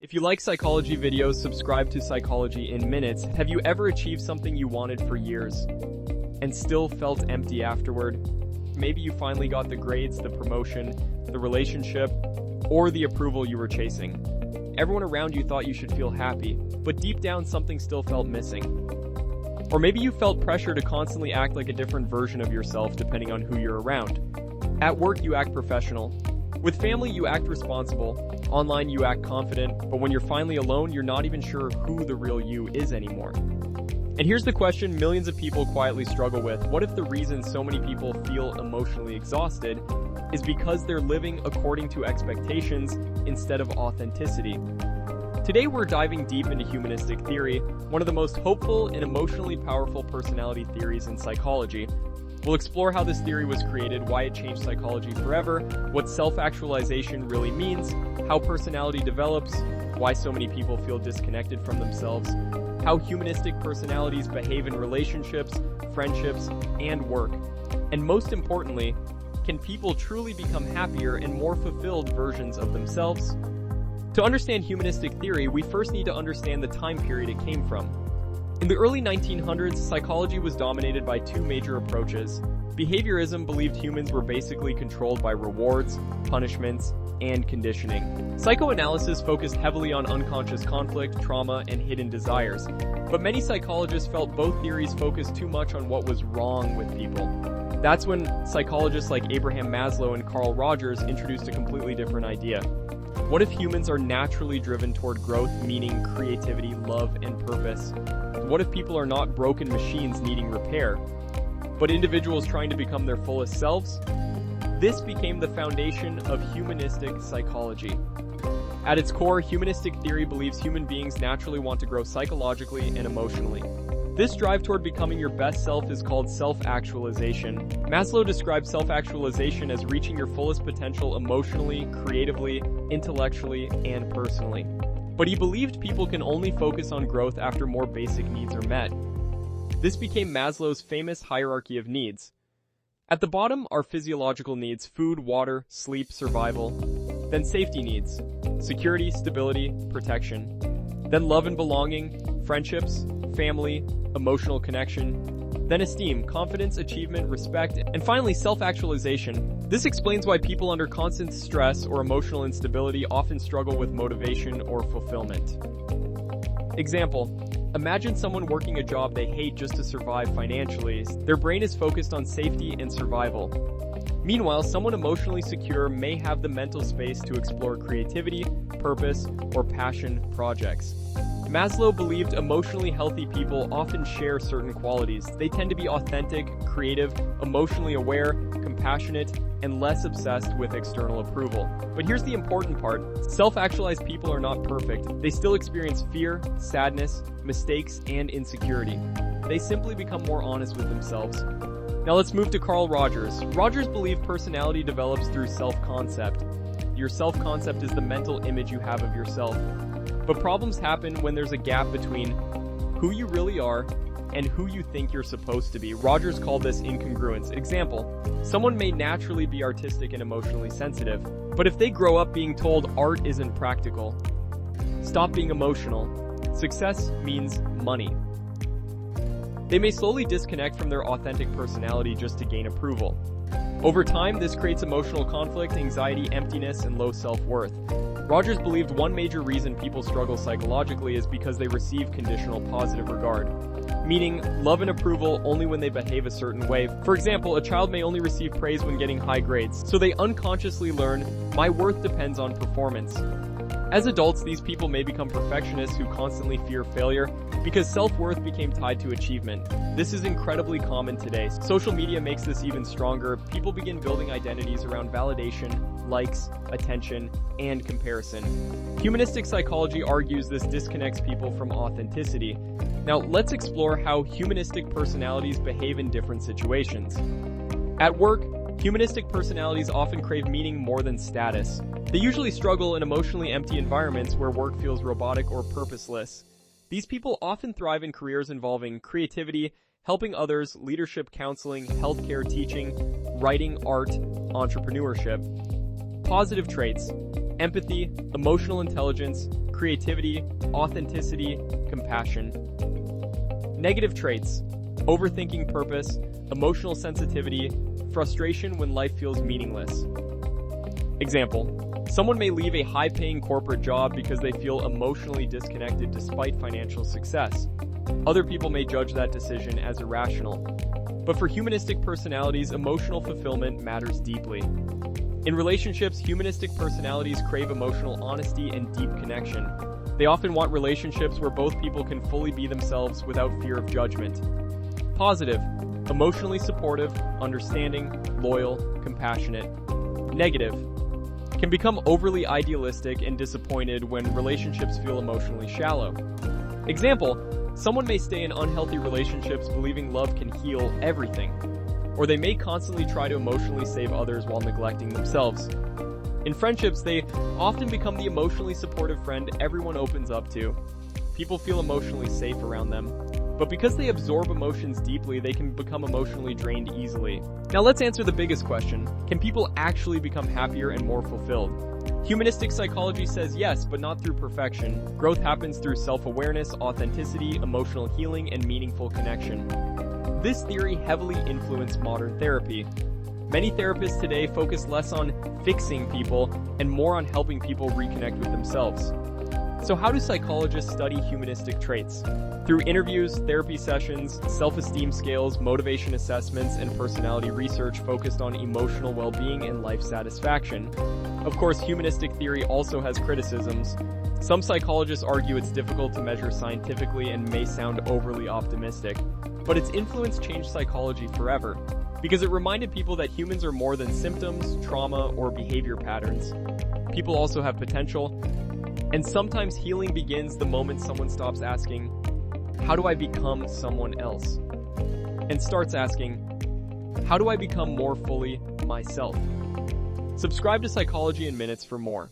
If you like psychology videos, subscribe to Psychology in Minutes. Have you ever achieved something you wanted for years and still felt empty afterward? Maybe you finally got the grades, the promotion, the relationship, or the approval you were chasing. Everyone around you thought you should feel happy, but deep down something still felt missing. Or maybe you felt pressure to constantly act like a different version of yourself depending on who you're around. At work, you act professional. With family, you act responsible. Online, you act confident, but when you're finally alone, you're not even sure who the real you is anymore. And here's the question millions of people quietly struggle with. What if the reason so many people feel emotionally exhausted is because they're living according to expectations instead of authenticity? Today, we're diving deep into humanistic theory, one of the most hopeful and emotionally powerful personality theories in psychology. We'll explore how this theory was created, why it changed psychology forever, what self-actualization really means, how personality develops, why so many people feel disconnected from themselves, how humanistic personalities behave in relationships, friendships, and work. And most importantly, can people truly become happier and more fulfilled versions of themselves? To understand humanistic theory, we first need to understand the time period it came from. In the early 1900s, psychology was dominated by two major approaches. Behaviorism believed humans were basically controlled by rewards, punishments, and conditioning. Psychoanalysis focused heavily on unconscious conflict, trauma, and hidden desires. But many psychologists felt both theories focused too much on what was wrong with people. That's when psychologists like Abraham Maslow and Carl Rogers introduced a completely different idea. What if humans are naturally driven toward growth, meaning, creativity, love, and purpose? What if people are not broken machines needing repair, but individuals trying to become their fullest selves? This became the foundation of humanistic psychology. At its core, humanistic theory believes human beings naturally want to grow psychologically and emotionally. This drive toward becoming your best self is called self-actualization. Maslow described self-actualization as reaching your fullest potential emotionally, creatively, intellectually, and personally. But he believed people can only focus on growth after more basic needs are met. This became Maslow's famous hierarchy of needs. At the bottom are physiological needs: food, water, sleep, survival. Then safety needs: security, stability, protection. Then love and belonging, friendships, family, emotional connection. Then esteem, confidence, achievement, respect, and finally self-actualization. This explains why people under constant stress or emotional instability often struggle with motivation or fulfillment. Example: imagine someone working a job they hate just to survive financially. Their brain is focused on safety and survival. Meanwhile, someone emotionally secure may have the mental space to explore creativity, purpose, or passion projects. Maslow believed emotionally healthy people often share certain qualities. They tend to be authentic, creative, emotionally aware, compassionate, and less obsessed with external approval. But here's the important part. Self-actualized people are not perfect. They still experience fear, sadness, mistakes, and insecurity. They simply become more honest with themselves. Now let's move to Carl Rogers. Rogers believed personality develops through self-concept. Your self-concept is the mental image you have of yourself. But problems happen when there's a gap between who you really are and who you think you're supposed to be. Rogers called this incongruence. Example: someone may naturally be artistic and emotionally sensitive, but if they grow up being told art isn't practical, stop being emotional, success means money, they may slowly disconnect from their authentic personality just to gain approval. Over time, this creates emotional conflict, anxiety, emptiness, and low self-worth. Rogers believed one major reason people struggle psychologically is because they receive conditional positive regard, meaning love and approval only when they behave a certain way. For example, a child may only receive praise when getting high grades, so they unconsciously learn, my worth depends on performance. As adults, these people may become perfectionists who constantly fear failure because self-worth became tied to achievement. This is incredibly common today. Social media makes this even stronger. People begin building identities around validation, likes, attention, and comparison. Humanistic psychology argues this disconnects people from authenticity. Now, let's explore how humanistic personalities behave in different situations. At work, humanistic personalities often crave meaning more than status. They usually struggle in emotionally empty environments where work feels robotic or purposeless. These people often thrive in careers involving creativity, helping others, leadership, counseling, healthcare, teaching, writing, art, entrepreneurship. Positive traits: empathy, emotional intelligence, creativity, authenticity, compassion. Negative traits: overthinking purpose, emotional sensitivity, frustration when life feels meaningless. Example: someone may leave a high-paying corporate job because they feel emotionally disconnected despite financial success. Other people may judge that decision as irrational. But for humanistic personalities, emotional fulfillment matters deeply. In relationships, humanistic personalities crave emotional honesty and deep connection. They often want relationships where both people can fully be themselves without fear of judgment. Positive: emotionally supportive, understanding, loyal, compassionate. Negative: can become overly idealistic and disappointed when relationships feel emotionally shallow. Example: someone may stay in unhealthy relationships believing love can heal everything, or they may constantly try to emotionally save others while neglecting themselves. In friendships, they often become the emotionally supportive friend everyone opens up to. People feel emotionally safe around them, but because they absorb emotions deeply, they can become emotionally drained easily. Now let's answer the biggest question: can people actually become happier and more fulfilled? Humanistic psychology says yes, but not through perfection. Growth happens through self-awareness, authenticity, emotional healing, and meaningful connection. This theory heavily influenced modern therapy. Many therapists today focus less on fixing people and more on helping people reconnect with themselves. So how do psychologists study humanistic traits? Through interviews, therapy sessions, self-esteem scales, motivation assessments, and personality research focused on emotional well-being and life satisfaction. Of course, humanistic theory also has criticisms. Some psychologists argue it's difficult to measure scientifically and may sound overly optimistic. But its influence changed psychology forever, because it reminded people that humans are more than symptoms, trauma, or behavior patterns. People also have potential, and sometimes healing begins the moment someone stops asking, "How do I become someone else?" and starts asking, "How do I become more fully myself?" Subscribe to Psychology in Minutes for more.